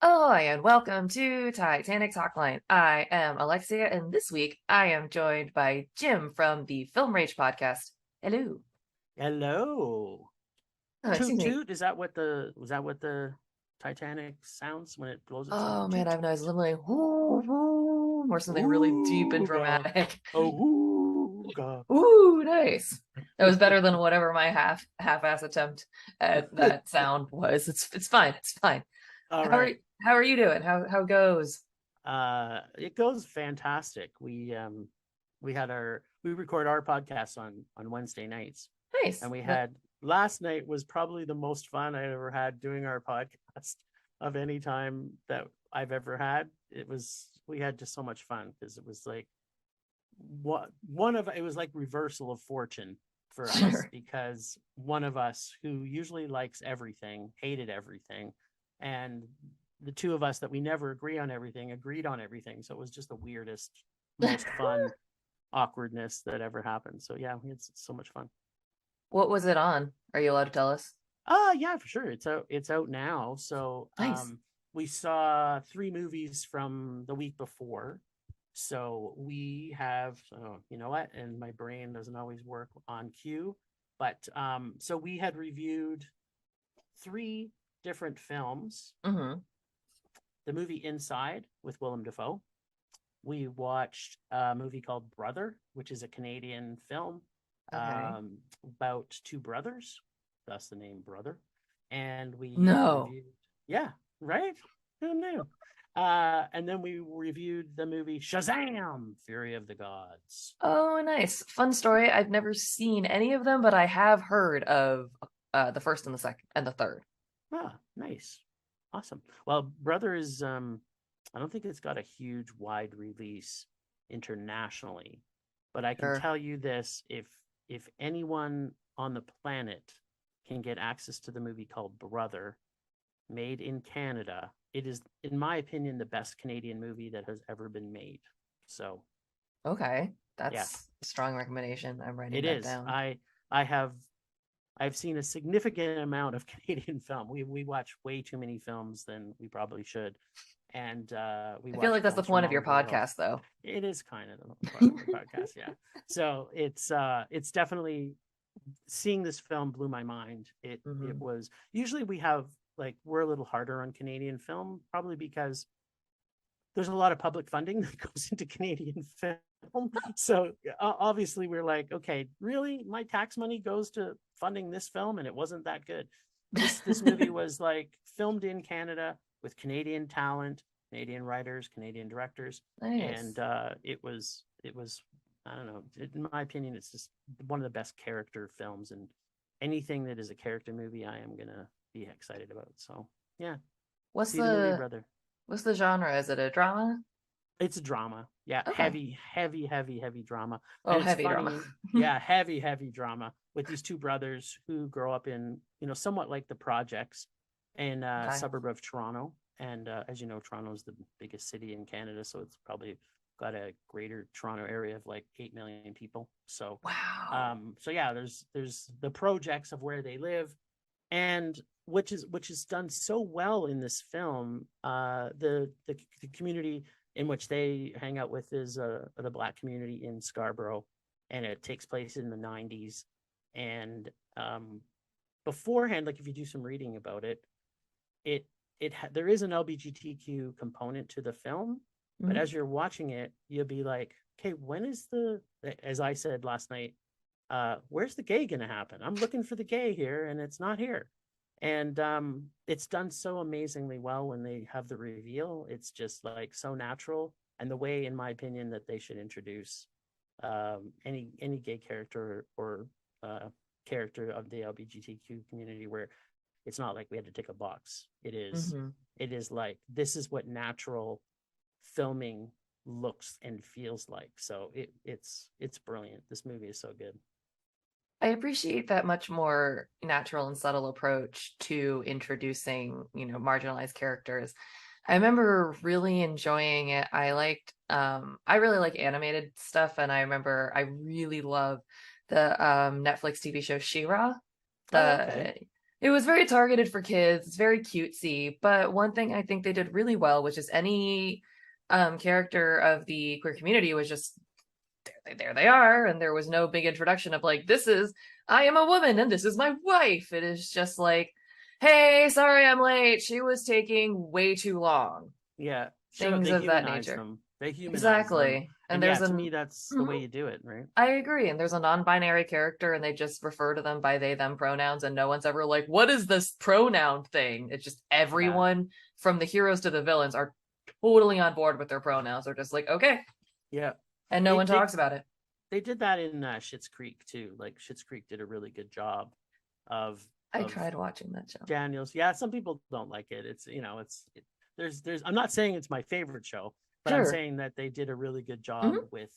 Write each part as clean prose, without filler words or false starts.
Hi, and welcome to Titanic Talkline. I am Alexia, and this week I am joined by Jim from the Film Rage podcast. Hello. Hello. Toot Excuse me. toot. Is that what the Titanic sounds when it blows its horn? Oh man, Toot I've noticed toot. literally whoo, whoo, or something really deep and Ooga. dramatic. Ooga. Ooh, nice. That was better than whatever my half-ass attempt at that sound was. It's fine. It's fine. All How are right. how are you doing? How goes? It goes fantastic. We record our podcast on Wednesday nights, Nice. and we had last night was probably the most fun I ever had doing our podcast of any time that I've ever had. We had just so much fun because it was like it was like reversal of fortune for us Sure. because one of us who usually likes everything hated everything, and the two of us that we never agree on everything agreed on everything. So it was just the weirdest, most fun awkwardness that ever happened. So yeah, it's so much fun. What was it on? Are you allowed to tell us? Yeah, for sure. It's out now. So Nice. we saw three movies from the week before. So we have, oh, you know what? And my brain doesn't always work on cue. But so we had reviewed three different films. Mm-hmm. The movie Inside with Willem Dafoe. We watched a movie called Brother, which is a Canadian film Okay. about two brothers. That's the name Brother. And we No. reviewed, yeah, right? Who knew? And then we reviewed the movie Shazam! Fury of the Gods. Oh, nice. Fun story. I've never seen any of them, but I have heard of the first and the second and the third. Ah, nice. Awesome. Well, Brother is I don't think it's got a huge wide release internationally, but I can Sure. tell you this, if anyone on the planet can get access to the movie called Brother, made in Canada, it is in my opinion the best Canadian movie that has ever been made. So, Okay. yeah, That's a strong recommendation. I'm writing it that is. down. I've seen a significant amount of Canadian film. We watch way too many films than we probably should, and we I feel watch like that's the films from point of all your over the world. podcast, though. It is kind of the part of our podcast, yeah. So it's definitely seeing this film blew my mind. It Hmm. was usually we have like we're a little harder on Canadian film, probably because there's a lot of public funding that goes into Canadian film. So obviously we're like, okay, really, my tax money goes to funding this film, and it wasn't that good. This movie was like filmed in Canada with Canadian talent, Canadian writers, Canadian directors, Nice. and it was I don't know. In my opinion, it's just one of the best character films, and anything that is a character movie, I am gonna be excited about. So yeah, What's see the movie, the brother. what's the genre? Is it a drama? It's a drama. Yeah, Okay. heavy, heavy, heavy, heavy drama. Oh, And it's heavy drama. funny. Yeah, heavy, heavy drama with these two brothers who grow up in, somewhat like the projects in a Okay. suburb of Toronto. And as you know, Toronto is the biggest city in Canada, so it's probably got a greater Toronto area of like 8 million people. So, Wow. so yeah, there's the projects of where they live, and which is done so well in this film. The community in which they hang out with is the Black community in Scarborough, and it takes place in the 90s. And beforehand, like if you do some reading about it, it there is an LGBTQ component to the film, but Mhm. as you're watching it, you'll be like, okay, when is as I said last night, where's the gay gonna happen? I'm looking for the gay here, and it's not here. And it's done so amazingly well when they have the reveal. It's just like so natural, and the way, in my opinion, that they should introduce any gay character or character of the LGBTQ community, where it's not like we had to tick a box. Mhm. It is like this is what natural filming looks and feels like. So it's brilliant. This movie is so good. I appreciate that much more natural and subtle approach to introducing, marginalized characters. I remember really enjoying it. I really like animated stuff, and I remember I really love the Netflix TV show She-Ra. Oh, okay. The It was very targeted for kids. It's very cutesy. But one thing I think they did really well, which is any character of the queer community was just there they are, and there was no big introduction of like, this is I am a woman and this is my wife. It is just like, hey, sorry I'm late. She was taking way too long. Yeah, Things they of that humanize nature. them. They humanize them, Exactly. And and there's yeah, to an me, that's the way Mhm. you do it, right? I agree. And there's a non-binary character and they just refer to them by they them pronouns and no one's ever like, what is this pronoun thing? It's just Yeah, everyone from the heroes to the villains are totally on board with their pronouns. They're just like, okay. yeah. And no They one they talks about it. they did that in Schitt's Creek too. Like Schitt's Creek did a really good job of I of tried watching that show. Daniels. Yeah, some people don't like it. There's I'm not saying it's my favorite show, but I'm Sure. saying that they did a really good job Hmm. with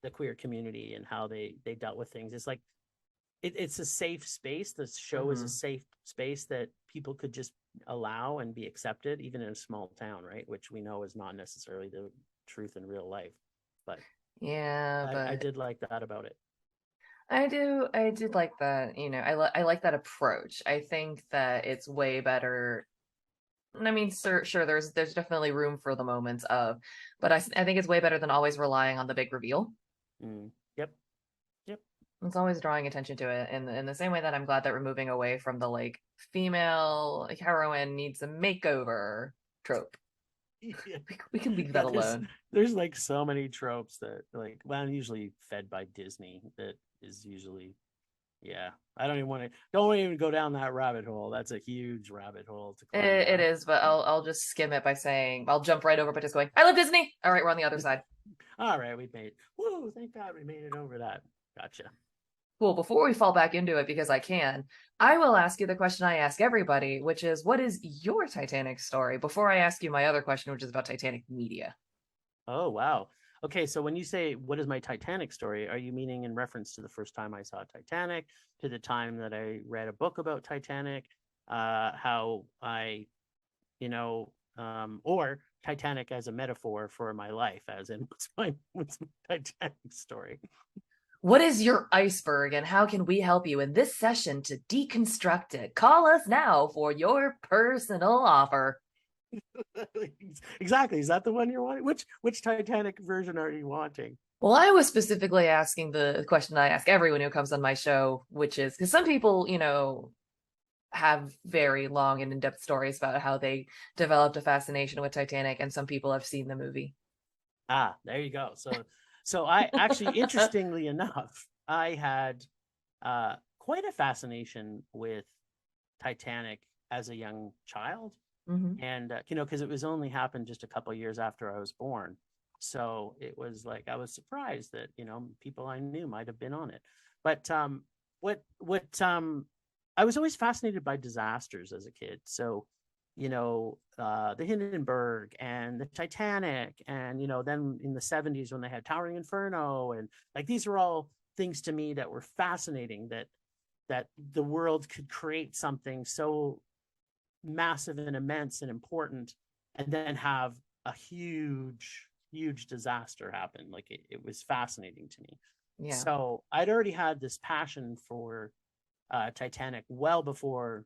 the queer community and how they dealt with things. It's like it's a safe space. The show is a Hmm. safe space that people could just allow and be accepted, even in a small town, right? Which we know is not necessarily the truth in real life. But Yeah, I but did like that about it. I did like that, I like that approach. I think that it's way better. I mean, sure, there's definitely room for the moments of, but I think it's way better than always relying on the big reveal. Mm. Yep. Yep. It's always drawing attention to it in the same way that I'm glad that we're moving away from the like female heroine needs a makeover trope. Yeah. We can leave that Yeah, alone. there's like so many tropes that like well usually fed by Disney that is usually yeah. I don't even go down that rabbit hole. That's a huge rabbit hole to climb It down. is, but I'll just skim it by saying I'll jump right over by just going, I love Disney. All right, we're on the other side. All right, we made woo, thank God we made it over that. Gotcha. Cool. Before we fall back into it, because I can, I will ask you the question I ask everybody, which is, what is your Titanic story? Before I ask you my other question, which is about Titanic media. Oh wow. Okay, so when you say what is my Titanic story, are you meaning in reference to the first time I saw Titanic, to the time that I read a book about Titanic, how I or Titanic as a metaphor for my life, as in what's my Titanic story? What is your iceberg, and how can we help you in this session to deconstruct it? Call us now for your personal offer. Exactly. Is that the one you're wanting? Which Titanic version are you wanting? Well, I was specifically asking the question I ask everyone who comes on my show, which is because some people, have very long and in-depth stories about how they developed a fascination with Titanic, and some people have seen the movie. Ah, there you go. So I actually, interestingly enough, I had quite a fascination with Titanic as a young child, Hmm. and because it was only happened just a couple of years after I was born, so it was like I was surprised that people I knew might have been on it. But what I was always fascinated by disasters as a kid. So the Hindenburg and the Titanic, and then in the 70s when they had Towering Inferno, and like these are all things to me that were fascinating, that the world could create something so massive and immense and important and then have a huge disaster happen. Like it was fascinating to me. Yeah. So I'd already had this passion for Titanic well before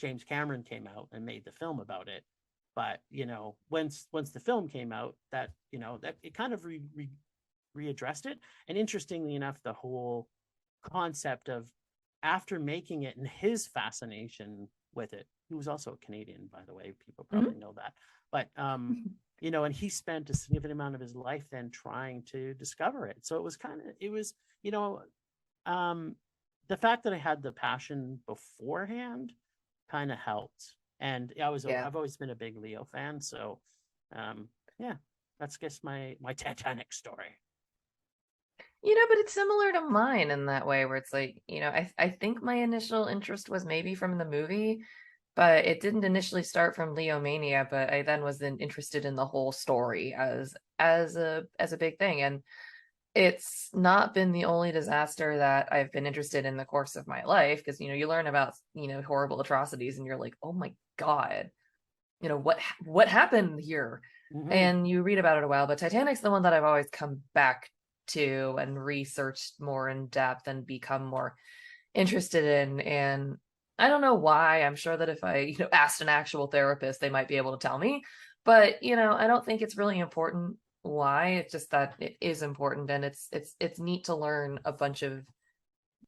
James Cameron came out and made the film about it. But once the film came out, that it kind of readdressed it. And interestingly enough, the whole concept of after making it and his fascination with it. He was also a Canadian, by the way. People probably Hmm. know that. But and he spent a significant amount of his life then trying to discover it. So you know, um, the fact that I had the passion beforehand kind of helped. And Yeah. I've always been a big Leo fan, so yeah, that's just my Titanic story. But it's similar to mine in that way, where it's like, I think my initial interest was maybe from the movie, but it didn't initially start from Leomania, but I then was then interested in the whole story as a big thing. And it's not been the only disaster that I've been interested in the course of my life, because you learn about, horrible atrocities and you're like, "Oh my God, what happened here?" Mm-hmm. And you read about it a while, but Titanic's the one that I've always come back to and researched more in depth and become more interested in. And I don't know why. I'm sure that if I, asked an actual therapist, they might be able to tell me. But, I don't think it's really important why. It's just that it is important, and it's neat to learn a bunch of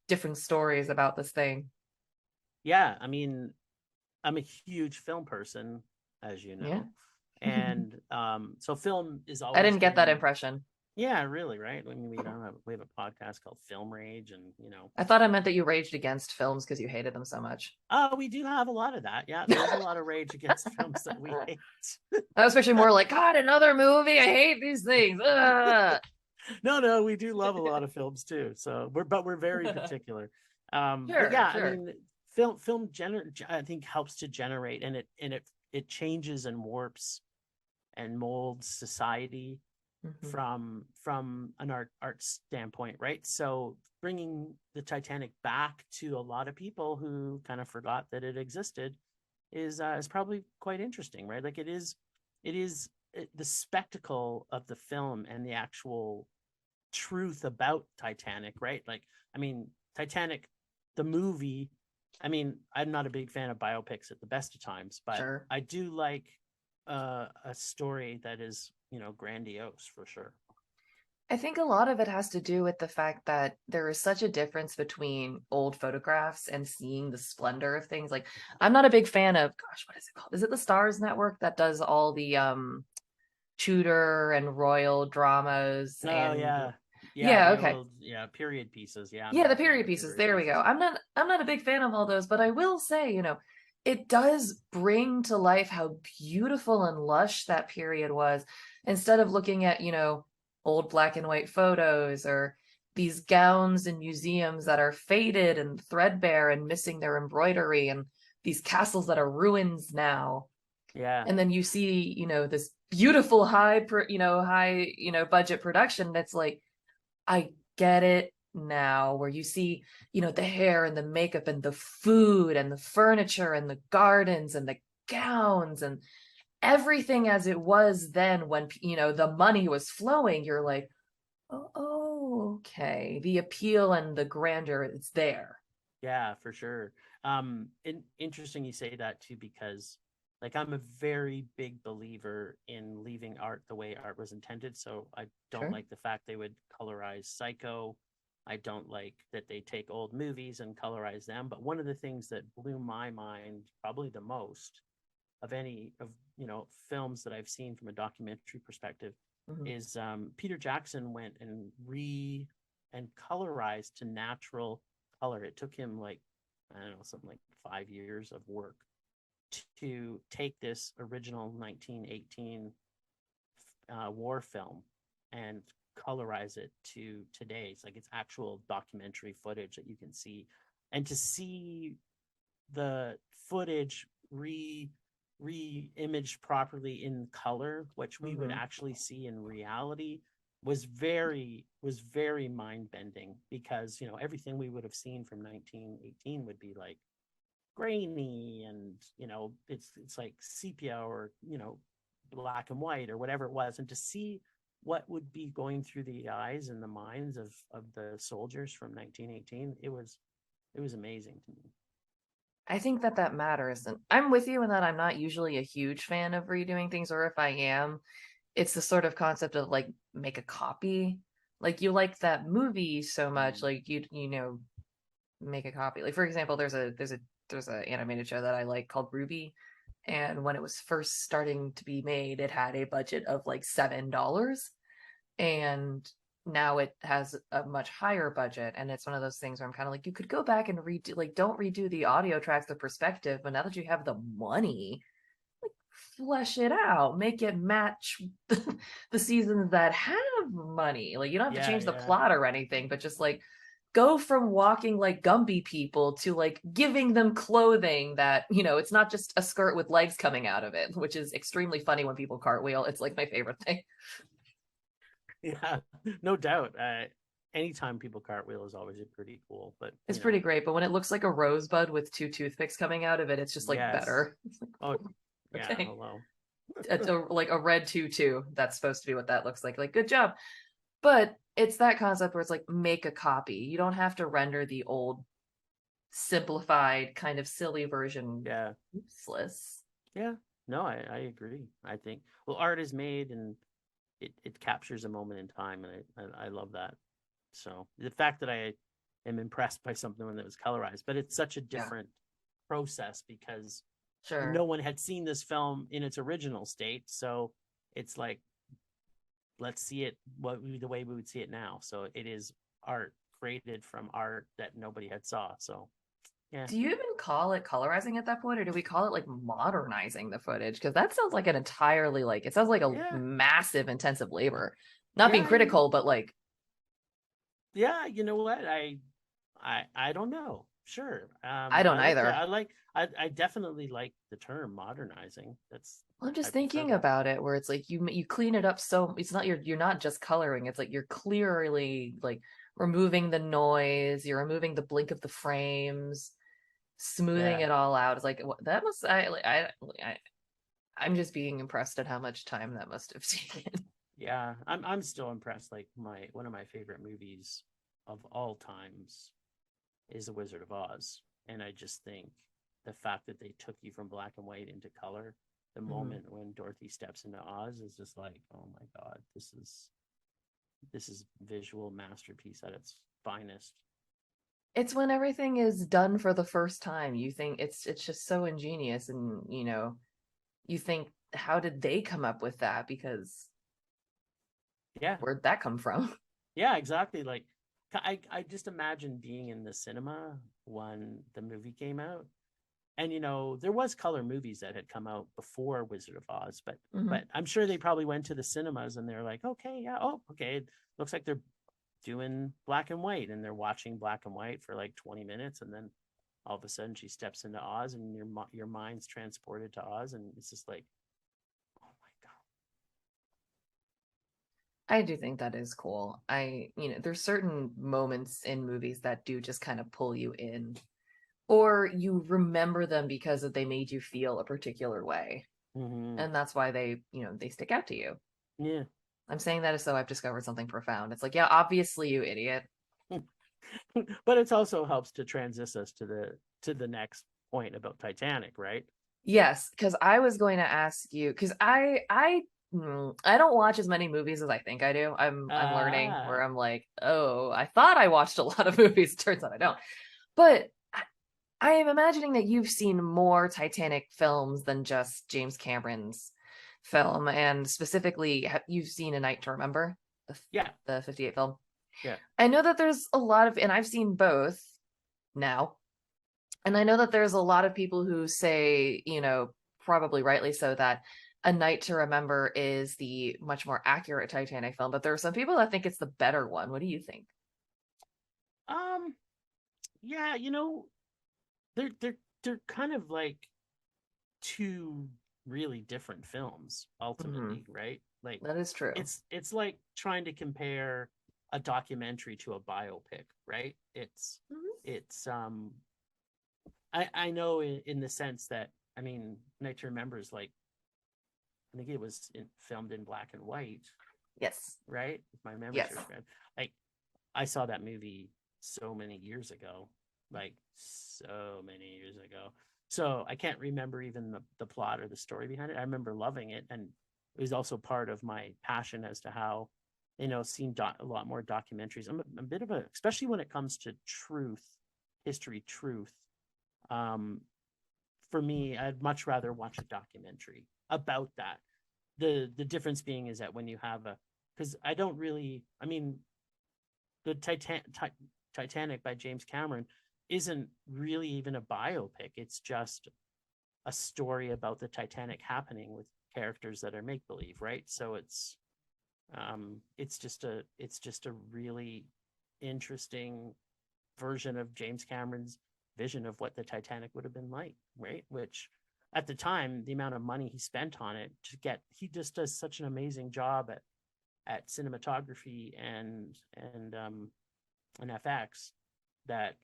different stories about this thing. Yeah, I mean, I'm a huge film person, as you Yeah. know, and so film is I always didn't get that been, impression. yeah, really, right? I mean, we have a podcast called Film Rage, and I thought I meant that you raged against films because you hated them so much. we do have a lot of that. Yeah, there's a lot of rage against films that we hate. I was picturing more like, God, another movie. I hate these things. Ugh. No, we do love a lot of films too. So we're very particular. But Sure, yeah, I sure. mean, I think helps to generate, and it changes and warps and molds society Hmm. from an art standpoint, right? So bringing the Titanic back to a lot of people who kind of forgot that it existed is probably quite interesting, right? Like the spectacle of the film and the actual truth about Titanic, right? Like, I mean, Titanic, the movie. I mean, I'm not a big fan of biopics at the best of times, but Sure. I do like a story that is, grandiose for sure. I think a lot of it has to do with the fact that there is such a difference between old photographs and seeing the splendor of things. Like, I'm not a big fan of, gosh, what is it called? Is it the Stars Network that does all the Tudor and royal dramas Oh and yeah, yeah, yeah, the okay. old period pieces. Yeah, I'm Yeah, not the a fan period of pieces. period There we go. pieces. I'm not a big fan of all those, but I will say, it does bring to life how beautiful and lush that period was instead of looking at, old black and white photos or these gowns in museums that are faded and threadbare and missing their embroidery and these castles that are ruins now. Yeah, And then you see, this beautiful high, budget production that's like I get it now, where you see, the hair and the makeup and the food and the furniture and the gardens and the gowns and everything as it was then when, the money was flowing. You're like, oh, okay. The appeal and the grandeur, it's there. yeah, for sure. Interesting you say that too, because like I'm a very big believer in leaving art the way art was intended. So I don't Sure. like the fact they would colorize Psycho. I don't like that they take old movies and colorize them. But one of the things that blew my mind probably the most of any of films that I've seen from a documentary perspective Hmm. is Peter Jackson went and and colorized to natural color. It took him like, I don't know, something like 5 years of work to take this original 1918 war film and colorize it to today. It's like it's actual documentary footage that you can see, and to see the footage re-imaged properly in color, which we would Hmm. actually see in reality, was very mind bending, because everything we would have seen from 1918 would be like grainy, and it's like sepia, or black and white or whatever it was. And to see what would be going through the eyes and the minds of the soldiers from 1918, it was amazing to me. I think that that matters. And I'm with you in that I'm not usually a huge fan of redoing things, or if I am, it's the sort of concept of like make a copy. Like you like that movie so much, Mm. like you make a copy. Like for example, there's a animated show that I like called Ruby, and when it was first starting to be made, it had a budget of like $7, and now it has a much higher budget. And it's one of those things where I'm kind of like, you could go back and redo, like, don't redo the audio tracks, the perspective, but now that you have the money, flesh it out, make it match the seasons that have money. Like you don't have to Yeah, change the yeah. plot or anything, but just like go from walking like Gumby people to like giving them clothing that, it's not just a skirt with legs coming out of it, which is extremely funny when people cartwheel. It's like my favorite thing. Yeah, no doubt. Anytime people cartwheel is always pretty cool. But It's pretty great, but when it looks like a rosebud with two toothpicks coming out of it, it's just like yes. better. It's like, Oh, yeah. okay. Hello. It's like a red tutu. That's supposed to be what that looks like. Like, good job. But it's that concept where it's like make a copy. You don't have to render the old simplified, kind of silly version Yeah. useless. Yeah. No, I agree. I think, well, art is made and it captures a moment in time, and I love that. So the fact that I am impressed by something that was colorized, but it's such a Yeah, different process because sure. no one had seen this film in its original state. So it's like, let's see it the way we would see it now. So it is art created from art that nobody had saw. So yeah. Do you even call it colorizing at that point, or do we call it like modernizing the footage? Because that sounds like an entirely like it sounds like a Yeah. massive intensive labor. Not being Yeah, critical, but like yeah, you know what? I don't know. Sure. I don't I like that. either. I definitely like the term modernizing. That's I'm I just prefer thinking that. about it where it's like you clean it up so it's not you're not just coloring, it's like you're clearly like removing the noise, you're removing the blink of the frames, smoothing Yeah. it all out. It's like that must I I'm just being impressed at how much time that must have taken. Yeah. I'm still impressed. Like my one of my favorite movies of all times is The Wizard of Oz. And I just think the fact that they took you from black and white into color, the Mhm. moment when Dorothy steps into Oz is just like, oh my God, this is visual masterpiece at its finest. It's when everything is done for the first time. You think it's just so ingenious and you think how did they come up with that because Yeah. where'd that come from? Yeah, exactly. Like I just imagine being in the cinema when the movie came out. And there was color movies that had come out before Wizard of Oz, but Mhm. I'm sure they probably went to the cinemas and they're like, okay, yeah, oh, okay. It looks like they're doing black and white and they're watching black and white for like 20 minutes and then all of a sudden she steps into Oz and your mind's transported to Oz and it's just like, oh my I do think that is cool. There's certain moments in movies that do just kind of pull you in, or you remember them because they made you feel a particular way. God. And that's why they stick out to you. Yeah. I'm saying that as though I've discovered something profound. It's like, yeah, obviously, you idiot. But it also helps to transition us to the next point about Titanic, right? Yes, because I was going to ask you, because I don't watch as many movies as I think I do. I'm learning where Ah, I'm like, oh, I thought I watched a lot of movies. Turns out I don't. But I am imagining that you've seen more Titanic films than just James Cameron's film, and specifically, you've seen A Night to Remember, yeah, the 58 film. yeah. I know that there's a lot of, and I've seen both now, and I know that there's a lot of people who say, probably rightly so, that A Night to Remember is the much more accurate Titanic film, but there are some people that think it's the better one. What do you think? Um, yeah, they're kind of like two really different films Hmm. ultimately, right? Like That is true. it's like trying to compare a documentary to a biopic, right? Hmm. It's I know in the sense that I mean, Night to Remember is like I think it was filmed in black and white, Yes. right? If my memory Yes. serves me, like I saw that movie so many years ago, like so many years ago. So I can't remember even the plot or the story behind it. I remember loving it, and it was also part of my passion as to how, seeing a lot more documentaries. I'm a bit of especially when it comes to truth, history, truth. Um, for me, I'd much rather watch a documentary about that. The difference being is that when you have because I don't really, I mean, the Titanic by James Cameron isn't really even a biopic. It's just a story about the Titanic happening with characters that are make believe, right? So it's just a really interesting version of James Cameron's vision of what the Titanic would have been like, right? Which at the time, the amount of money he spent on it he just does such an amazing job at cinematography and FX that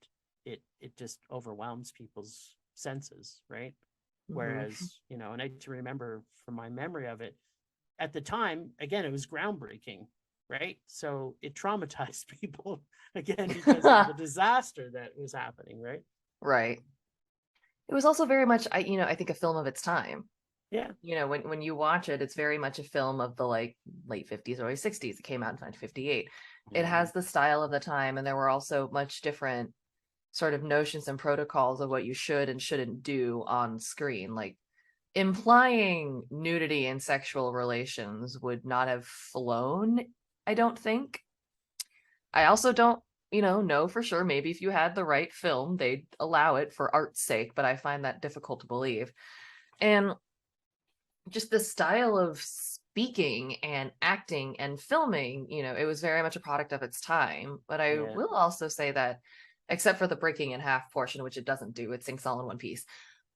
it just overwhelms people's senses, right? Hmm. Whereas, and I to remember from my memory of it, at the time, again, it was groundbreaking, right? So it traumatized people again because of the disaster that was happening, right? Right. It was also very much, I think a film of its time. Yeah. When you watch it, it's very much a film of the like late 50s, early 60s. It came out in 1958. It Hmm. has the style of the time, and there were also much different sort of notions and protocols of what you should and shouldn't do on screen. Like implying nudity and sexual relations would not have flown, I don't think. I also don't, know for sure. Maybe if you had the right film, they'd allow it for art's sake, but I find that difficult to believe. And just the style of speaking and acting and filming, it was very much a product of its time. But I Yeah. will also say that, except for the breaking in half portion, which it doesn't do, it sinks all in one piece.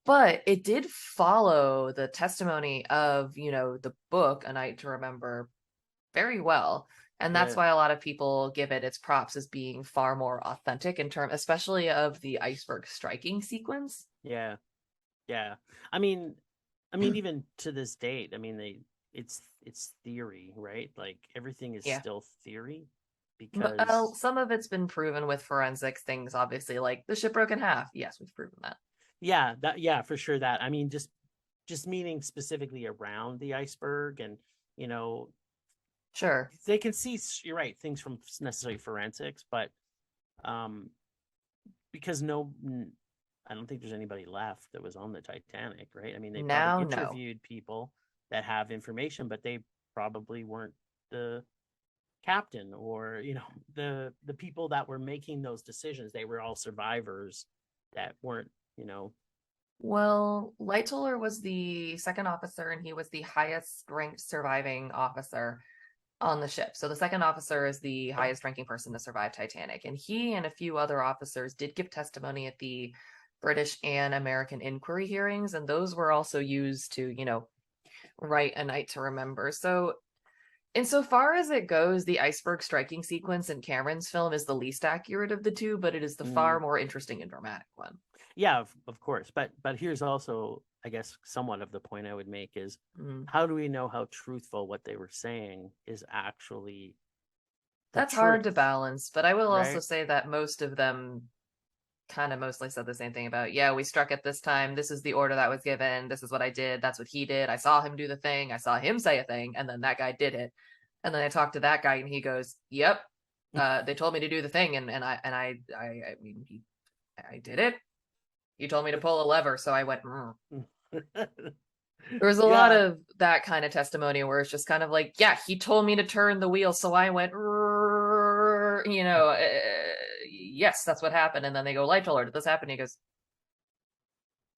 But it did follow the testimony of, the book, A Night to Remember, very well. And that's Yeah. why a lot of people give it its props as being far more authentic in term, especially of the iceberg striking sequence. Yeah. Yeah. I mean, even to this date, it's theory, right? Like everything is Yeah. still theory But because some of it's been proven with forensics things, obviously, like the ship broke in half. Yes, we've proven that. yeah, for sure that. I mean, just meaning specifically around the iceberg and you know, Sure. they can see you're right, things from necessarily forensics, but um because I don't think there's anybody left that was on the Titanic, right? I mean, they probably Now, no. interviewed people that have information, but they probably weren't the captain or the people that were making those decisions. They were all survivors that weren't you know Well, Lightoller was the second officer, and he was the highest ranked surviving officer on the ship. So the second officer is the highest ranking person to survive Titanic. And he and a few other officers did give testimony at the British and American inquiry hearings, and those were also used to, write A Night to Remember. So insofar as it goes, the iceberg striking sequence in Cameron's film is the least accurate of the two, but it is the mm, far more interesting and dramatic one. yeah, of course, but here's also, I guess, somewhat of the point I would make is Mm. how do we know how truthful what they were saying is actually the That's hard to truth, balance, but I will also right? say that most of them kind of mostly said the same thing about, yeah, we struck at this time. This is the order that was given. This is what I did. That's what he did. I saw him do the thing. I saw him say a thing. And then that guy did it. And then I talked to that guy and he goes, yep, they told me to do the thing. I mean, I did it. He told me to pull a lever. So I went, mm. There was a lot Yeah. of that kind of testimony where it's just kind of like, yeah, he told me to turn the wheel. So I went, yes, that's what happened. And then they go, light alert, did this happen? He goes,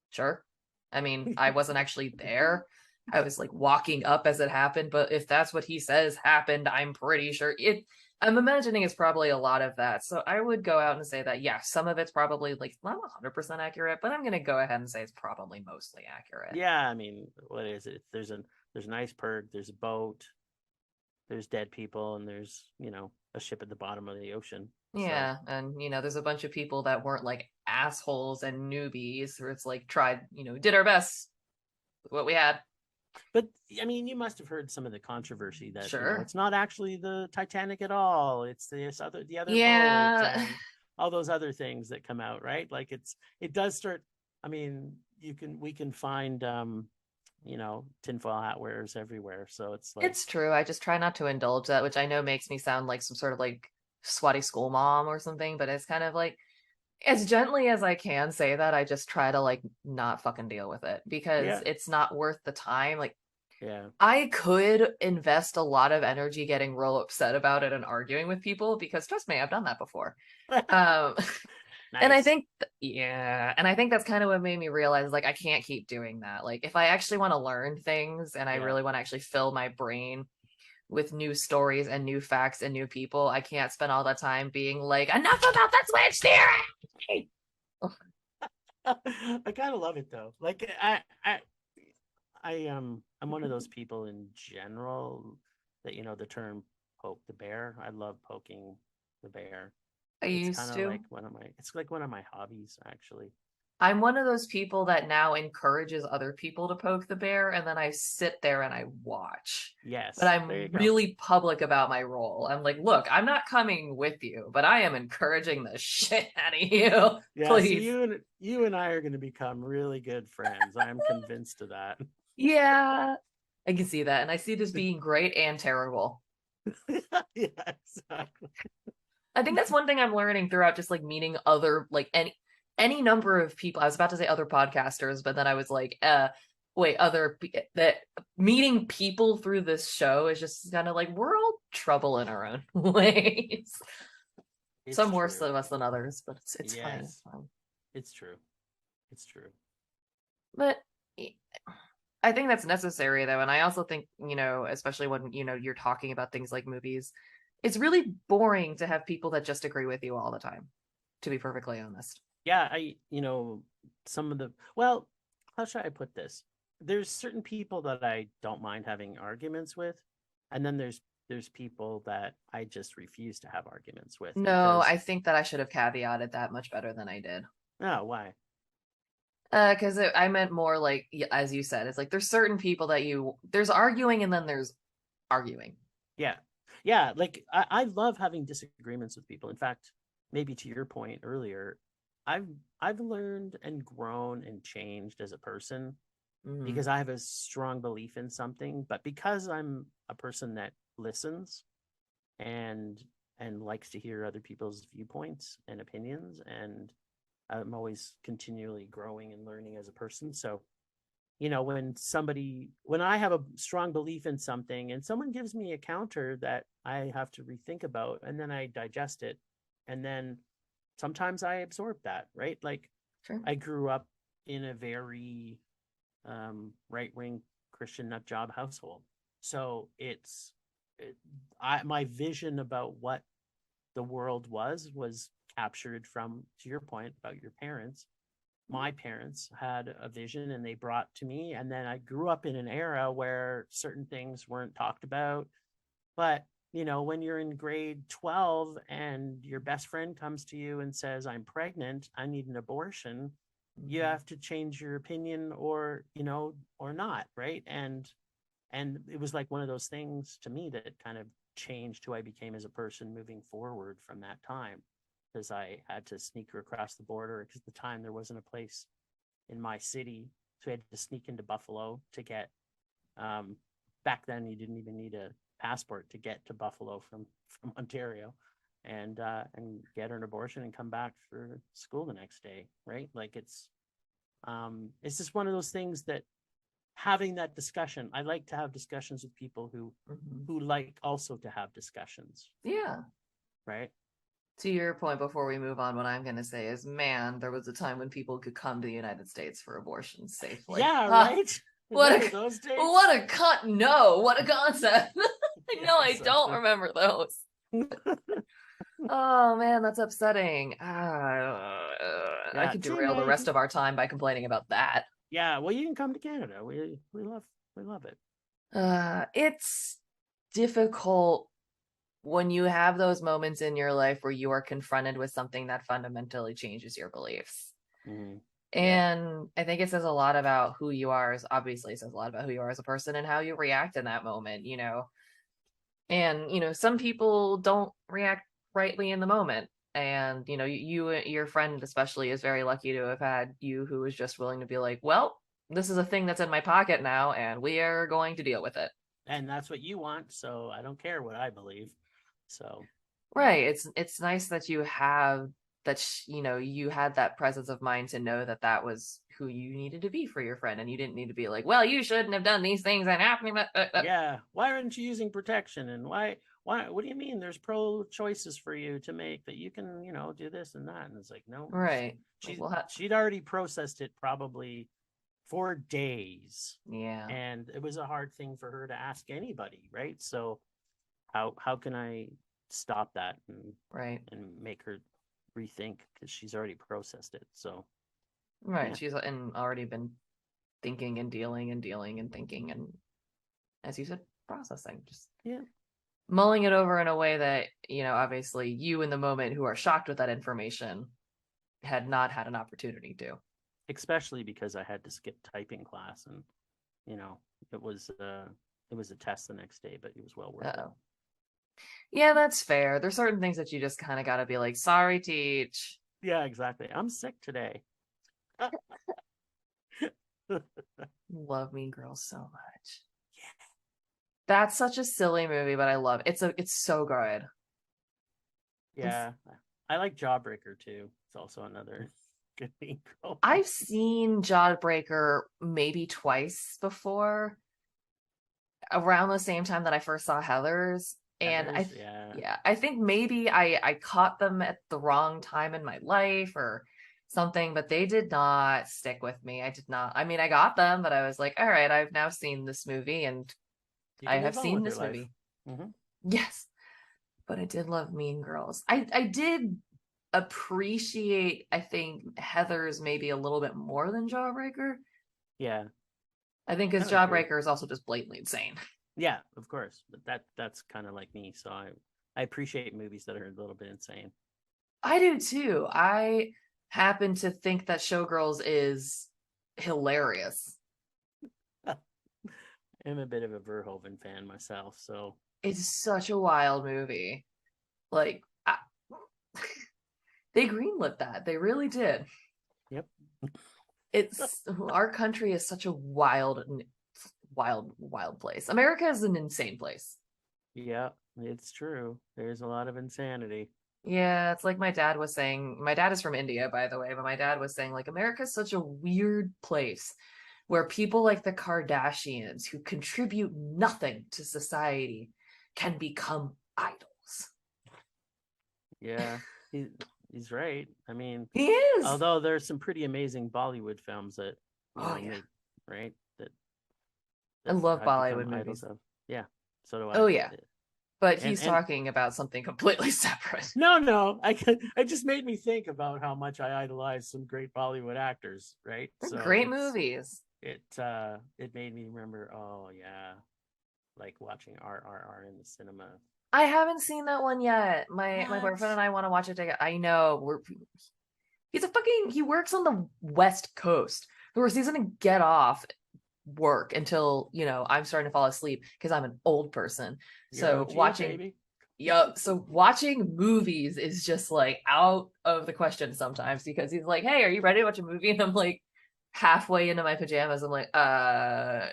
sure. I mean, I wasn't actually there. I was like walking up as it happened, but if that's what he says happened, I'm pretty sure it. I'm imagining it's probably a lot of that. So I would go out and say that, yeah, some of it's probably like not 100% accurate, but I'm going to go ahead and say it's probably mostly accurate. Yeah, I mean, what is it? There's an iceberg, there's a boat, there's dead people, and there's a ship at the bottom of the ocean. So, Yeah, and there's a bunch of people that weren't like assholes and newbies, where it's like tried, did our best with what we had. but I mean, you must have heard some of the controversy that Sure. it's not actually the Titanic at all. It's the other boat Yeah, and all those other things that come out, right? Like it does start. I mean, we can find tinfoil hat wearers everywhere. So it's like, it's true. I just try not to indulge that, which I know makes me sound like some sort of like swatty school mom or something, but it's kind of like as gently as I can say that, I just try to like not fucking deal with it because yeah, it's not worth the time. Like yeah, I could invest a lot of energy getting real upset about it and arguing with people because trust me, I've done that before. Um and I nice, think yeah, and I think that's kind of what made me realize like I can't keep doing that. Like if I actually want to learn things and I yeah. really want to actually fill my brain with new stories and new facts and new people, I can't spend all the time being like enough about the switch theory. I kind of love it though. Like I'm one of those people in general that the term poke the bear. I love poking the bear. I It's kind used of to. like one of my hobbies actually. I'm one of those people that now encourages other people to poke the bear, and then I sit there and I watch. But Yes, there I'm you go. really public about my role. I'm like, look, I'm not coming with you, but I am encouraging the shit out of you. Yeah, so Please. you and I are going to become really good friends. I am convinced of that. Yeah, I can see that. And I see this being great and terrible. Yeah, exactly. I think that's one thing I'm learning throughout just like meeting other like any number of people. I was about to say other podcasters, but then I was like, wait, that meeting people through this show is just kind of like we're all trouble in our own ways. It's Some worse true. than us than others, but it's fine. It's Yes, fine. it's true. It's true. But I think that's necessary though, and I also think especially when you're talking about things like movies, it's really boring to have people that just agree with you all the time. To be perfectly honest. Yeah, some of the, well, how should I put this? There's certain people that I don't mind having arguments with, and then there's people that I just refuse to have arguments with No, because, I think that I should have caveated that much better than I did. oh, why? Because I meant more like, as you said, it's like there's certain people that there's arguing and then there's arguing. Yeah. Yeah, like I love having disagreements with people. In fact, maybe to your point earlier, I've I've learned and grown and changed as a person Hmm. because I have a strong belief in something, but because I'm a person that listens and likes to hear other people's viewpoints and opinions, and I'm always continually growing and learning as a person. So, when I have a strong belief in something and someone gives me a counter that I have to rethink about, and then I digest it, and then sometimes I absorb that, right? Like, Sure. I grew up in a very right wing Christian nut job household. So my vision about what the world was captured from, to your point about your parents. My parents had a vision and they brought to me. And then I grew up in an era where certain things weren't talked about. But, when you're in grade 12 and your best friend comes to you and says, I'm pregnant, I need an abortion, you Hmm. have to change your opinion or not. Right. And it was like one of those things to me that kind of changed who I became as a person moving forward from that time, because I had to sneak across the border because at the time there wasn't a place in my city, so I had to sneak into Buffalo to get. Um, Back then, you didn't even need a passport to get to Buffalo from Ontario, and get an abortion and come back for school the next day. Right, like it's just one of those things that having that discussion. I like to have discussions with people Hmm. who like also to have discussions, Yeah. right? To your point, before we move on, what I'm going to say is, man, there was a time when people could come to the United States for abortions safely. Yeah, Ah, right. what Remember a those days? what a no, what a concept. No, I Yes. don't remember those. Oh man, that's upsetting. I Yeah. could See, derail the Meg. rest of our time by complaining about that. Yeah. Well, you can come to Canada. We love it. It's difficult when you have those moments in your life where you are confronted with something that fundamentally changes your beliefs. Mm-hmm. Yeah. And I think it says a lot about who you are, obviously it says a lot about who you are as a person and how you react in that moment. And, some people don't react rightly in the moment. And, your friend especially is very lucky to have had you who was just willing to be like, well, this is a thing that's in my pocket now, and we are going to deal with it. And that's what you want. So I don't care what I believe. So, Right. It's nice that you have that, you had that presence of mind to know that that was who you needed to be for your friend. And you didn't need to be like, well, you shouldn't have done these things and happening. yeah. Why aren't you using protection? And why, what do you mean there's pro choices for you to make that you can, do this and that? And it's like, no, Right. Like, she'd already processed it probably for days. yeah. And it was a hard thing for her to ask anybody, right? So how can I stop that Right. and make her rethink, because she's already processed it. So Right. yeah. She's and already been thinking and dealing and dealing and thinking and, as you said, processing, just Yeah. mulling it over in a way that, obviously you in the moment who are shocked with that information had not had an opportunity to. especially because I had to skip typing class, and you know, it was uh it was a test the next day, but it was well worth it. Oh. Yeah, that's fair. There's certain things that you just kind of got to be like, sorry, teach. Yeah, exactly. I'm sick today. Love Mean Girls so much. That's such a silly movie, but I love it. It's so good. It's, Yeah, I like Jawbreaker too. It's also another good Mean Girl I've movie. seen Jawbreaker maybe twice before, around the same time that I first saw Heather's. And Heather's, yeah. yeah, I think maybe I caught them at the wrong time in my life or something, but they did not stick with me. I did not. I mean, I got them, but I was like, all right, I've now seen this movie and You I can have move on seen with your this life. movie. Hmm. Yes, but I did love Mean Girls. I did appreciate, I think, Heather's maybe a little bit more than Jawbreaker. Yeah, I think I because would agree. Jawbreaker is also just blatantly insane. Yeah, of course. But that's kind of like me. So I appreciate movies that are a little bit insane. I do too. I happen to think that Showgirls is hilarious. I'm a bit of a Verhoeven fan myself, so It's such a wild movie. Like, they greenlit that. They really did. yep. It's our country is such a wild place. America is an insane place. Yeah, it's true. There's a lot of insanity. Yeah, it's like my dad was saying. My dad is from India, by the way, but my dad was saying, like, America is such a weird place where people like the Kardashians, who contribute nothing to society, can become idols. Yeah, he he's right. I mean, He is. although there's some pretty amazing Bollywood films that Oh yeah, make right I that love I've become Bollywood idols movies. of. Yeah, so do Oh I. yeah, but And he's talking about something completely separate. no, I just made me think about how much I idolize some great Bollywood actors, right? They're So great movies. it made me remember, oh yeah, like watching RRR in the cinema. I haven't seen that one yet. My What? boyfriend and I want to watch it together. I know he works on the West Coast. Of course, he's gonna get off work until, I'm starting to fall asleep because I'm an old person. You're So OG, watching baby. Yup. So watching movies is just like out of the question sometimes because he's like, "Hey, are you ready to watch a movie?" And I'm like halfway into my pajamas. I'm You're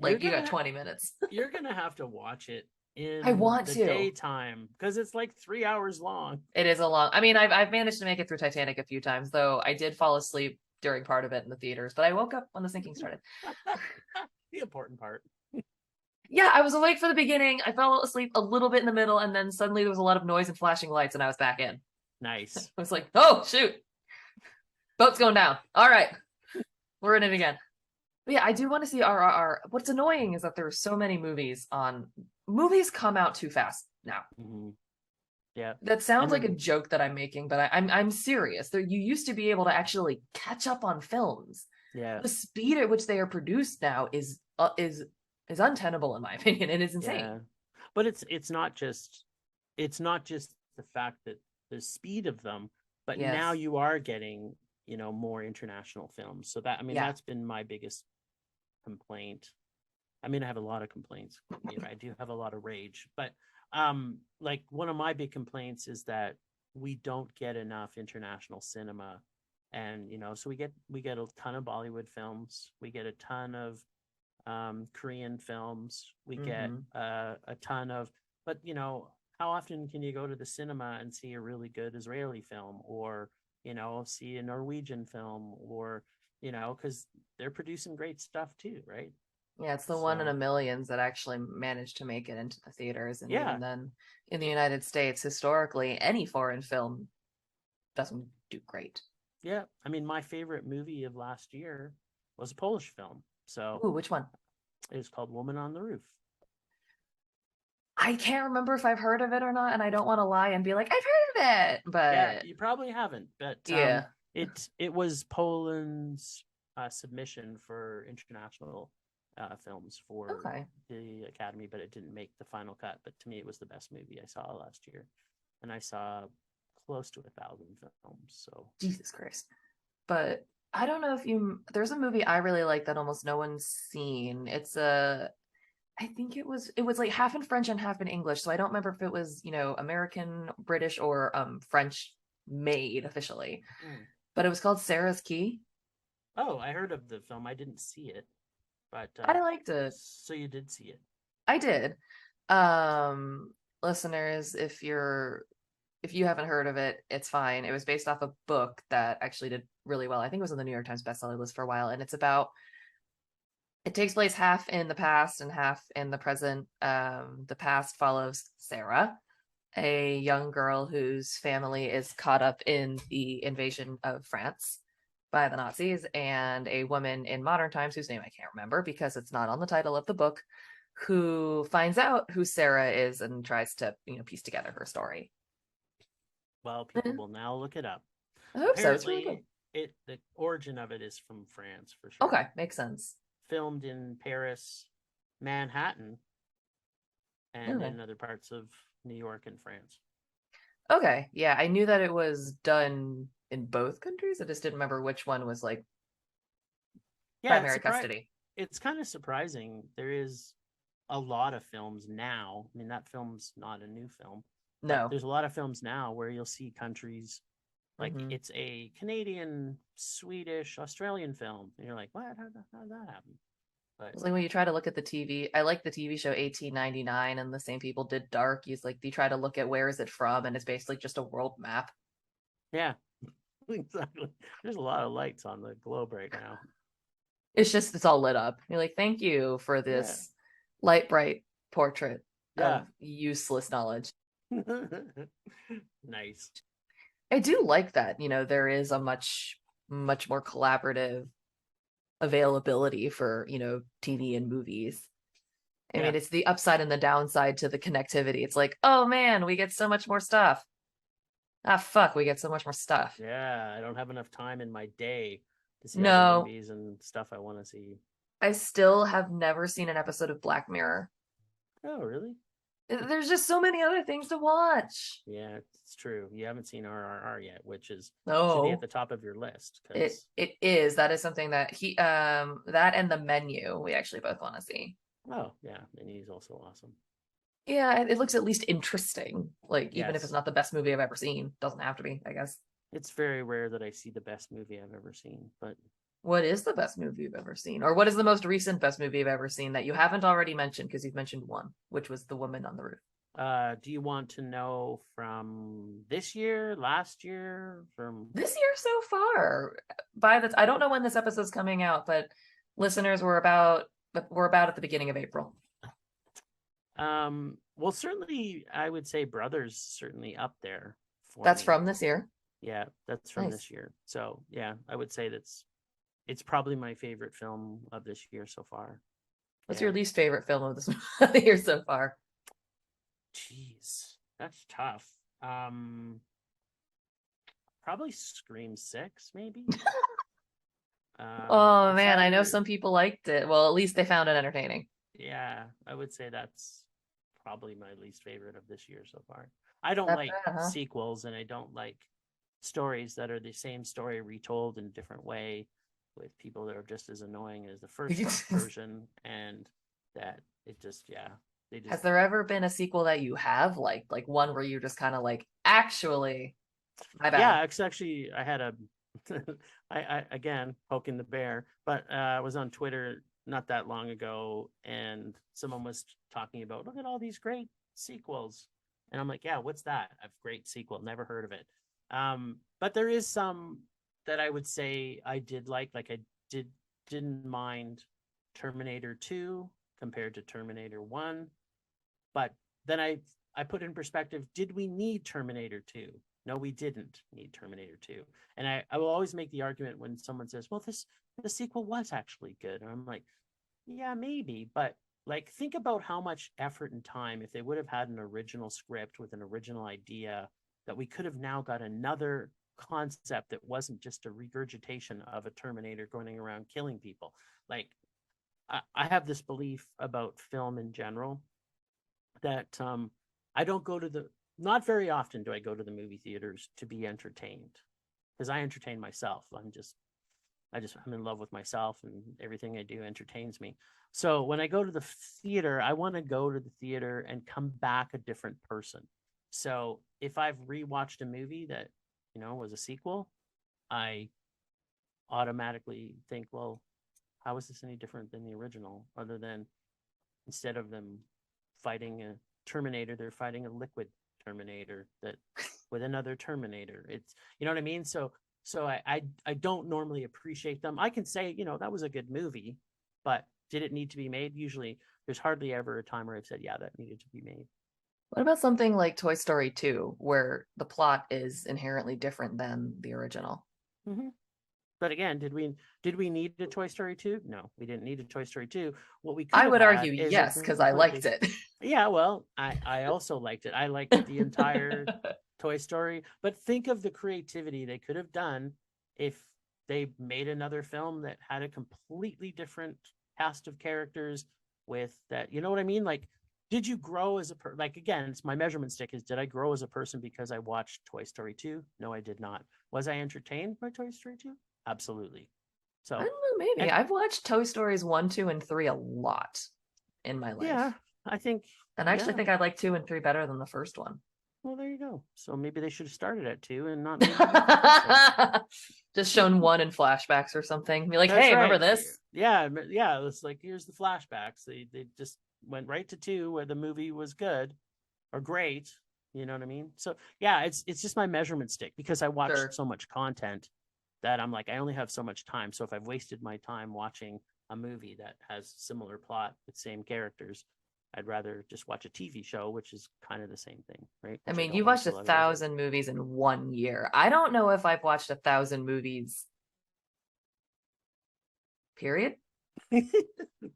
like you got gonna 20 minutes. you're gonna have to watch it I in want the to. daytime because it's like 3 hours long. It is a long. I mean, I've managed to make it through Titanic a few times, though I did fall asleep during part of it in the theaters, but I woke up when the sinking started. The important part. Yeah, I was awake for the beginning. I fell asleep a little bit in the middle, and then suddenly there was a lot of noise and flashing lights, and I was back in. I Nice. was like, "Oh shoot, boat's going down." All right, we're in it again. But yeah, I do want to see RRR. What's annoying is that there are so many movies on. Movies come out too fast now. Hmm. Yeah, That sounds and like a then joke that I'm making, but I'm serious. There, you used to be able to actually catch up on films. yeah, The speed at which they are produced now is untenable in my opinion. It is insane. yeah, but it's not just the fact that the speed of them, but now Yes. you are getting more international films. So that, I mean, Yeah. that's been my biggest complaint. I mean, I have a lot of complaints. I do have a lot of rage, but like one of my big complaints is that we don't get enough international cinema, and so we get a ton of Bollywood films, we get a ton of Korean films, we get Hmm. a ton of, but how often can you go to the cinema and see a really good Israeli film, or see a Norwegian film, or because they're producing great stuff too, right? Yeah, it's the one in a So millions that actually managed to make it into the theaters, and even yeah, then, in the it, United States, historically, any foreign film doesn't do great. yeah. I mean, my favorite movie of last year was a Polish film. So Ooh, which one? it's called Woman on the Roof. I can't remember if I've heard of it or not, and I don't want to lie and be like, I've heard of it, Yeah, but you probably haven't, but yeah. it was Poland's submission for international films for Okay. the Academy, but it didn't make the final cut. But to me, it was the best movie I saw last year, and I saw close to 1,000 films. So Jesus Christ. But I don't know if you, there's a movie I really like that almost no one's seen. It's a, I think it was like half in French and half in English. So I don't remember if it was, American, British, or French made officially. Mm. But it was called Sarah's Key. Oh, I heard of the film. I didn't see it, but I liked it. so you did see it. I did. Um, Listeners, if you haven't heard of it, it's fine. It was based off a book that actually did really well. I think it was on the New York Times bestseller list for a while, and it takes place half in the past and half in the present. The past follows Sarah, a young girl whose family is caught up in the invasion of France by the Nazis, and a woman in modern times whose name I can't remember because it's not on the title of the book, who finds out who Sarah is and tries to, piece together her story. Well, people will now look it up. I hope so. It's really good. Apparently, the origin of it is from France for sure. Okay, makes sense. Filmed in Paris, Manhattan, and Okay. in other parts of New York and France. Okay, yeah, I knew that it was done in both countries. I just didn't remember which one was like Yeah, primary custody. it's kind of surprising. There is a lot of films now. I mean, that film's not a new film, but No. there's a lot of films now where you'll see countries like Hmm. it's a Canadian, Swedish, Australian film, and you're like, what? How did that happen? But It's like when you try to look at the TV. I like the TV show 1899, and the same people did Dark. He's like, you try to look at where is it from, and it's basically just a world map. yeah, exactly. There's a lot of lights on the globe right now. It's all lit up. You're like, thank you for Yeah, this light bright portrait yeah. of useless knowledge. Nice. I do like that, there is a much more collaborative availability for, TV and movies. I Yeah, mean, it's the upside and the downside to the connectivity. It's like, oh man, we get so much more stuff. Ah, fuck, we get so much more stuff. yeah. I don't have enough time in my day to see all the No, movies and stuff I want to see. I still have never seen an episode of Black Mirror. Oh, really? There's just so many other things to watch. Yeah, it's true. You haven't seen RRR yet, which is should be at No, the top of your list it because it is. That is something that that and the menu we actually both want to see. oh yeah, Minnie's also awesome. Yeah, it looks at least interesting. Like, even if it's Yes, not the best movie I've ever seen, doesn't have to be, I guess. it's very rare that I see the best movie I've ever seen, but What is the best movie you've ever seen? Or what is the most recent best movie you've ever seen that you haven't already mentioned because you've mentioned one, which was The Woman on the Roof. do you want to know from this year, last year, from This year so far, I don't know when this episode's coming out, but listeners, we're about at the beginning of April. well certainly I would say Brothers certainly up there for That's me. from this year. Yeah, that's from Nice. this year. So yeah, I would say it's probably my favorite film of this year so far. What's Yeah. your least favorite film of this of the year so far? Jeez, that's tough. Probably Scream 6, maybe. Oh It's man, I know either some people liked it. Well, at least they found it entertaining. yeah, I would say that's probably my least favorite of this year so far. I don't That like bad, huh? sequels and I don't like stories that are the same story retold in a different way with people that are just as annoying as the first version and that it just yeah, they just Has there ever been a sequel that you have like one where you're just kind of like, actually, my bad. yeah, it's actually I had a I again poking the bear, but I was on Twitter not that long ago, and someone was talking about look at all these great sequels, and I'm like, yeah, what's that? A great sequel? Never heard of it. But there is some that I would say I did like I didn't mind Terminator 2 compared to Terminator 1, but then I put in perspective, did we need Terminator 2? No, we didn't need Terminator 2. And I will always make the argument when someone says, well, the sequel was actually good. And I'm like, yeah, maybe. But like, think about how much effort and time, if they would have had an original script with an original idea, that we could have now got another concept that wasn't just a regurgitation of a Terminator going around killing people. Like, I have this belief about film in general that I don't go to the not very often do I go to the movie theaters to be entertained because I entertain myself. I'm in love with myself, and everything I do entertains me. So when I go to the theater, I want to go to the theater and come back a different person. So if I've rewatched a movie that, was a sequel, I automatically think, well, how is this any different than the original? Other than instead of them fighting a Terminator, they're fighting a liquid Terminator that with another Terminator. It's, you know what I mean? So I don't normally appreciate them. I can say, that was a good movie, but did it need to be made? Usually there's hardly ever a time where I've said, yeah, that needed to be made. What about something like Toy Story 2, where the plot is inherently different than the original? Mm-hmm. But again, did we need a Toy Story 2? No, we didn't need a Toy Story 2. What we could I have would had argue is a yes, because I liked completely. it. Yeah, well, I also liked it. I liked the entire Toy Story, but think of the creativity they could have done if they made another film that had a completely different cast of characters with that. You know what I mean? Like, did you grow as a like, again, it's my measurement stick is, did I grow as a person because I watched Toy Story 2? No, I did not. Was I entertained by Toy Story 2? Absolutely. I So, don't know, maybe. and I've watched Toy Stories 1, 2, and 3 a lot in my yeah, life. I think, And I actually yeah. think I like 2 and 3 better than the first one. Well, there you go. So maybe they should have started at 2 and not made movies with this one. Just shown 1 in flashbacks or something. Be like, That's hey, remember right. this? Yeah, yeah. It's like, here's the flashbacks. They just went right to 2 where the movie was good or great. You know what I mean? So yeah, it's just my measurement stick because I watch Sure. so much content that I'm like, I only have so much time. So if I've wasted my time watching a movie that has similar plot with same characters, I'd rather just watch a TV show, which is kind of the same thing, right? I Which I mean, don't you watch watched a a lot of those either. thousand movies in 1 year. I don't know if I've watched 1,000 movies, period?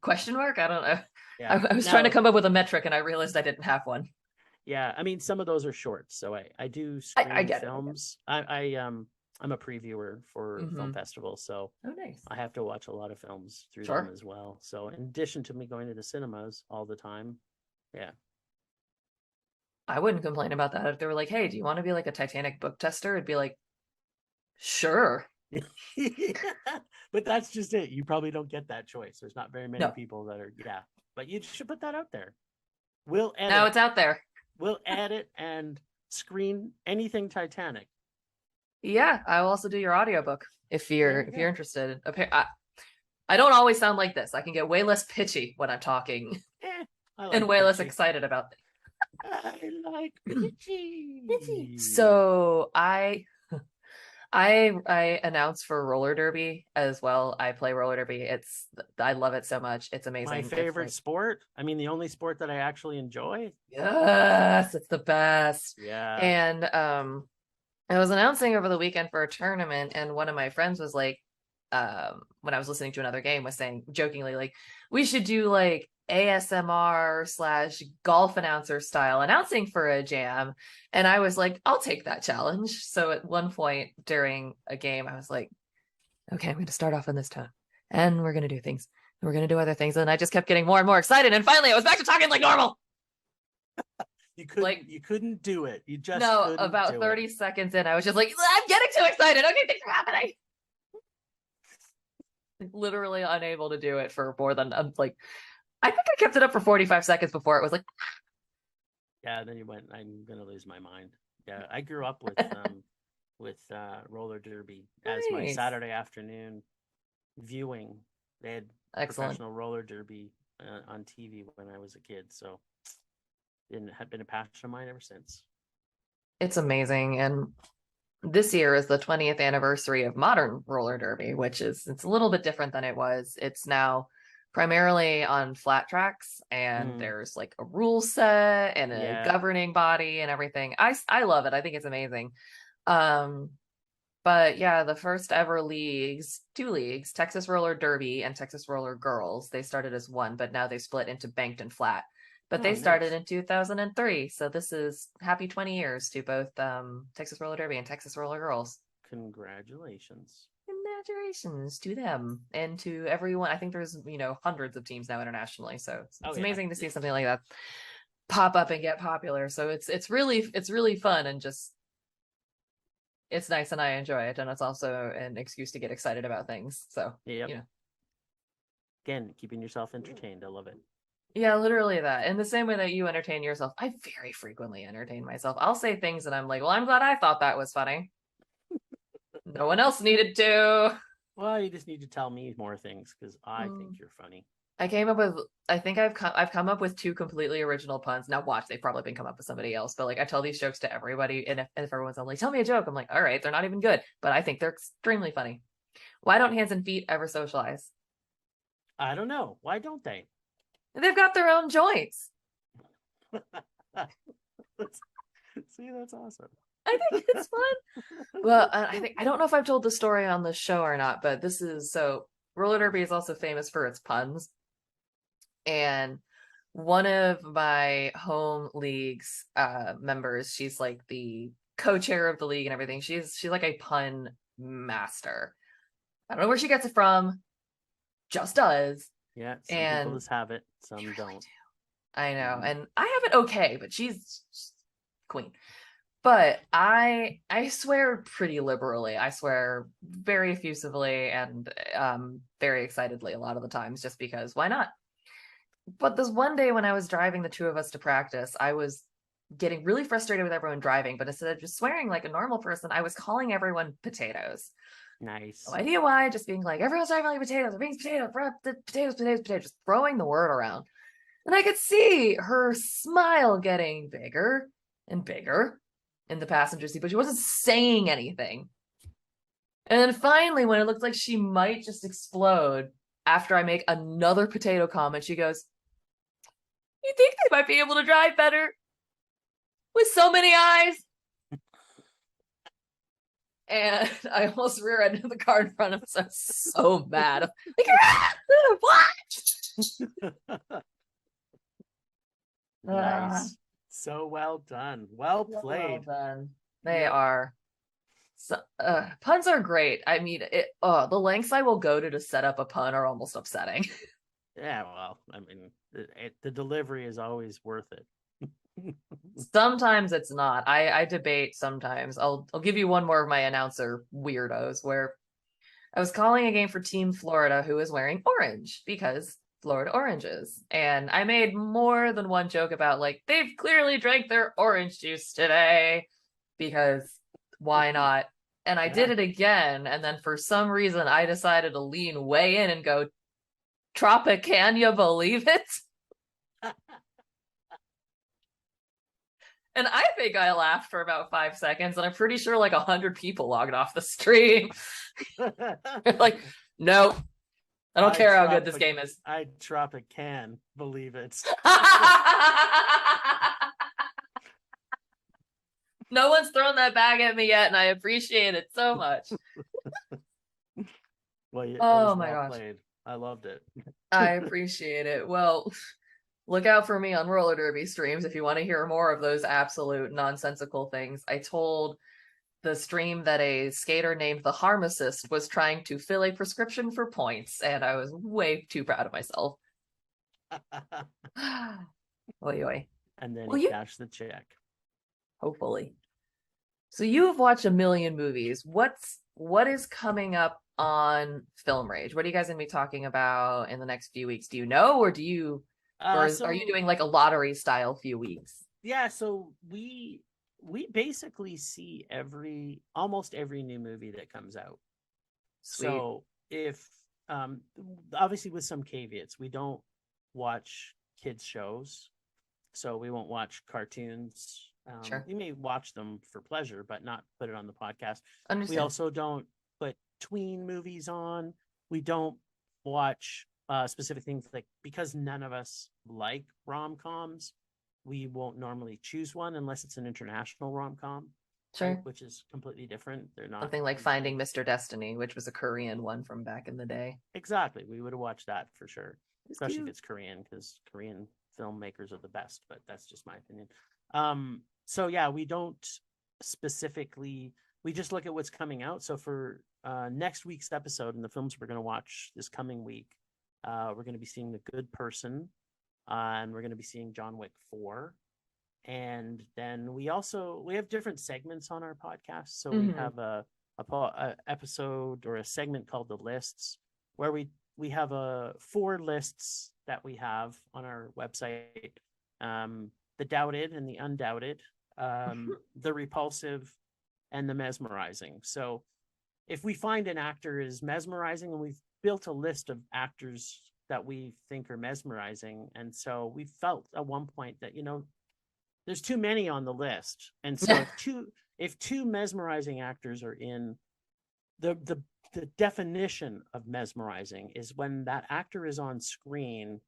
Question mark? I don't know. Yeah. I was trying to Now, come up with a metric and I realized I didn't have one. yeah, I mean, some of those are short, so I do I screen get it. I get films. I'm a previewer it. for film Mm-hmm. festivals, so Oh, nice. I have to watch a lot of films through them Sure. as well. So in addition to me going to the cinemas all the time, yeah. I wouldn't complain about that. If they were like, hey, do you want to be like a Titanic book tester? It'd be like, sure. But that's just it. You probably don't get that choice. There's not very many No. people that are, yeah. But you should put that out there. We'll Now edit. it's out there. We'll edit and screen anything Titanic. Yeah, I will also do your audiobook There you if you're go. interested. I don't always sound like this. I can get way less pitchy when I'm talking I and like way less pitchy. excited about I like things. Pitchy. pitchy. So I announce for roller derby as well. I play roller derby. I love it so much. It's My amazing. It's favorite like, sport. I mean, the only sport that I actually enjoy. yes, it's the best. Yeah. And I was announcing over the weekend for a tournament, and one of my friends was like, when I was listening to another game, was saying jokingly, like, we should do like ASMR slash golf announcer style announcing for a jam. And I was like, I'll take that challenge. So at one point during a game, I was like, okay, I'm going to start off in this tone and we're going to do things. And we're going to do other things. And I just kept getting more and more excited. And finally, I was back to talking like normal. Like, You couldn't do it. You just no, couldn't about do it. 30 seconds in, I was just like, I'm getting too excited. Okay, things are happening. Literally unable to do it for more than, like, I think I kept it up for 45 seconds before it was like, Yeah, then you went, I'm gonna lose my mind. Yeah, I grew up with roller derby as my nice. Saturday afternoon viewing. They had Excellent. professional roller derby on TV when I was a kid, so it had been a passion of mine ever since. It's amazing. And this year is the 20th anniversary of modern roller derby, which is, it's a little bit different than it was. It's now primarily on flat tracks, and Mm, there's like a rule set and a yeah, governing body and everything. I love it. I think it's amazing. Um, but yeah, the first ever leagues, two leagues, Texas Roller Derby and Texas Roller Girls, they started as one, but now they split into banked and flat. But oh, they started nice. in 2003. So this is happy 20 years to both Texas Roller Derby and Texas Roller Girls. Congratulations. Congratulations to them and to everyone. I think there's, hundreds of teams now internationally. So Oh it's yeah, amazing to yeah. see something like that pop up and get popular. So it's really fun, and just it's nice and I enjoy it, and it's also an excuse to get excited about things. So, Yep. you know. Again, keeping yourself entertained. I love it. Yeah, literally that. In the same way that you entertain yourself, I very frequently entertain myself. I'll say things and I'm like, well, I'm glad I thought that was funny. No one else needed to. Well, you just need to tell me more things because I think Mm. you're funny. I came up with I think I've come up with two completely original puns. Now watch, they've probably been come up with somebody else, but like I tell these jokes to everybody, and if everyone's like, tell me a joke, I'm like, all right, they're not even good, but I think they're extremely funny. Why don't hands and feet ever socialize? I don't know. Why don't they? They've got their own joints. See, that's awesome. I think it's fun. Well, I don't know if I've told the story on the show or not, but this is so roller derby is also famous for its puns. And one of my home league's members, she's like the co-chair of the league and everything. She's like a pun master. I don't know where she gets it from, just does. Yeah, some people And just have it, some they really don't. do. I know. Mhm. And I have it okay, but she's queen. But I swear pretty liberally. I swear very effusively and very excitedly a lot of the times, just because why not? But this one day when I was driving the two of us to practice, I was getting really frustrated with everyone driving, but instead of just swearing like a normal person, I was calling everyone potatoes. No Nice. idea why, just being like, everyone's driving like potatoes, everything's potatoes, potatoes, potatoes, potatoes, just throwing the word around. And I could see her smile getting bigger and bigger in the passenger seat, but she wasn't saying anything. And then finally, when it looked like she might just explode after I make another potato comment, she goes, you think they might be able to drive better with so many eyes? And I almost rear-ended the car in front of us. I was so mad. Like, what? Nice. So well done. Well So well played. done. They Yep. are. So, puns are great. I mean, the lengths I will go to set up a pun are almost upsetting. Yeah, well, I mean, the delivery is always worth it. Sometimes it's not. I debate sometimes. I'll give you one more of my announcer weirdos where I was calling a game for Team Florida who was wearing orange because Florida oranges. And I made more than one joke about like they've clearly drank their orange juice today because why not? And I did Yeah. it again, and then for some reason I decided to lean way in and go, Tropic, you believe it? And I think I laughed for about 5 seconds, and I'm pretty sure like 100 people logged off the stream. Like, no, I don't care how good this game is. I can believe it. No one's thrown that bag at me yet, and I appreciate it so much. Well, it Oh was my well gosh. played. I loved it. I appreciate it. Well, look out for me on roller derby streams if you want to hear more of those absolute nonsensical things. I told the stream that a skater named the Harmacist was trying to fill a prescription for points, and I was way too proud of myself. Oy, oy. And then Well, he you cashed the check. hopefully. So you have watched a million movies. What is coming up on Film Rage? What are you guys gonna be talking about in the next few weeks? Do you know, or are you So doing like a lottery style few weeks? yeah, so we basically see almost every new movie that comes out. Sweet. So if um obviously with some caveats, we don't watch kids shows, so we won't watch cartoons. Sure. We may watch them for pleasure, but not put it on the podcast. We Understand. also don't put tween movies on. We don't watch specific things like because none of us like rom-coms. We won't normally choose one unless it's an international rom-com, right? Sure. Which is completely different. They're not Something like usually Finding Mr. Destiny, which was a Korean one from back in the day. exactly. We would have watched that for sure, It was especially if cute. it's Korean, because Korean filmmakers are the best. But that's just my opinion. So yeah, we don't specifically. We just look at what's coming out. So for next week's episode and the films we're going to watch this coming week, we're going to be seeing The Good Person, and we're going to be seeing John Wick 4. And then we have different segments on our podcast. So we Hmm. have a episode or a segment called the lists, where we have 4 lists that we have on our website: the doubted and the undoubted, the repulsive, and the mesmerizing. So if we find an actor is mesmerizing, and we've built a list of actors that we think are mesmerizing, and so we felt at one point that there's too many on the list, and so if two mesmerizing actors are in the definition of mesmerizing is when that actor is on screen,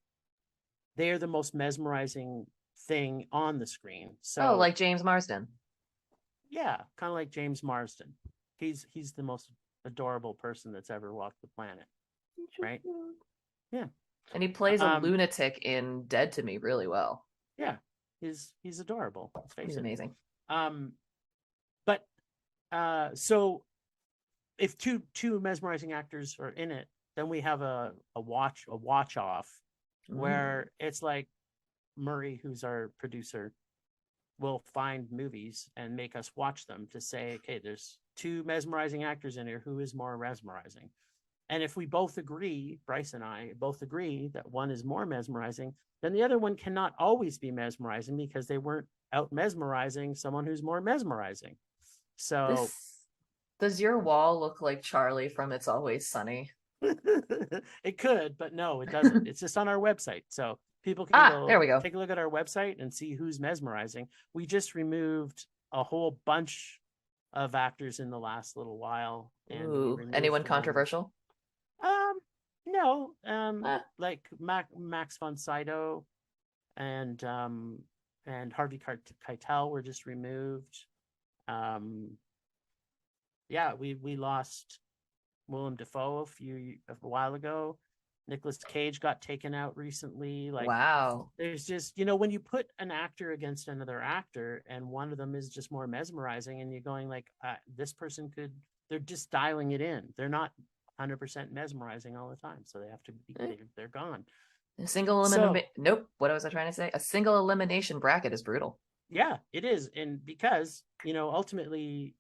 they are the most mesmerizing thing on the screen. Oh, So like James Marsden. yeah, kind of like James Marsden. He's the most adorable person that's ever walked the planet, right? Yeah. And he plays a Um, lunatic in Dead to Me really well. yeah, he's adorable. Let's He's face it. amazing. Um, but so if two mesmerizing actors are in it, then we have a watch off, Mm. where it's like Murray, who's our producer, will find movies and make us watch them to say, okay, there's 2 mesmerizing actors in here. Who is more mesmerizing? And if we both agree, Bryce and I both agree that one is more mesmerizing, then the other one cannot always be mesmerizing because they weren't out mesmerizing someone who's more mesmerizing. So This does your wall look like Charlie from It's Always Sunny? it could, but no, it doesn't. It's just on our website. So people can Ah, there go we go. take a look at our website and see who's mesmerizing. We just removed a whole bunch of actors in the last little while, and we Ooh, removed anyone the ones. controversial? Um, no, Ah, like Max von Sydow and Harvey Keitel were just removed. Um, yeah, we lost Willem Dafoe a while ago. Nicolas Cage got taken out recently. Like, wow. there's just when you put an actor against another actor, and one of them is just more mesmerizing, and you're going like, this person could. They're just dialing it in. They're not 100% mesmerizing all the time, so they have to be. Eh, They're gone. A single elimination. So Nope. What was I trying to say? A single elimination bracket is brutal. yeah, it is, and because ultimately,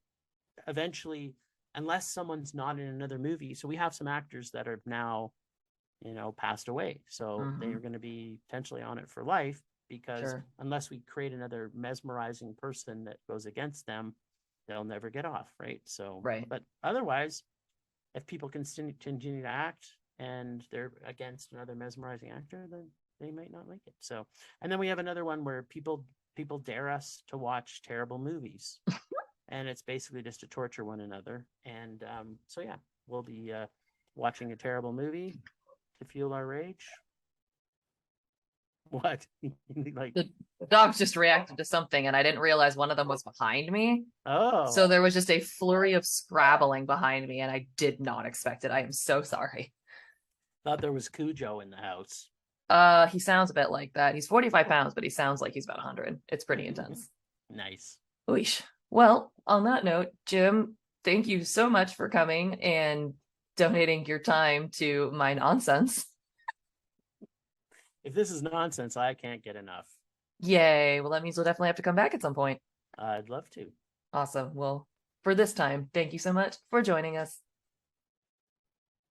eventually, unless someone's not in another movie, so we have some actors that are now passed away. So they Hmm. are going to be potentially on it for life, because Sure. unless we create another mesmerizing person that goes against them, they'll never get off, right? So, Right. but otherwise, if people can continue to act and they're against another mesmerizing actor, then they might not like it. So, and then we have another one where people dare us to watch terrible movies, and it's basically just to torture one another. And so yeah, we'll be watching a terrible movie to fuel our rage. What? Like, The dogs just reacted to something, and I didn't realize one of them was behind me. oh, So there was just a flurry of scrabbling behind me, and I did not expect it. I am so sorry. thought there was Cujo in the house. He sounds a bit like that. He's 45 pounds, but he sounds like he's about 100. It's pretty intense. Nice. Oish. Well, on that note, Jim, thank you so much for coming and donating your time to my nonsense. If this is nonsense, I can't get enough. Yay. Well, that means we'll definitely have to come back at some point. I'd love to. Awesome. Well, for this time, thank you so much for joining us.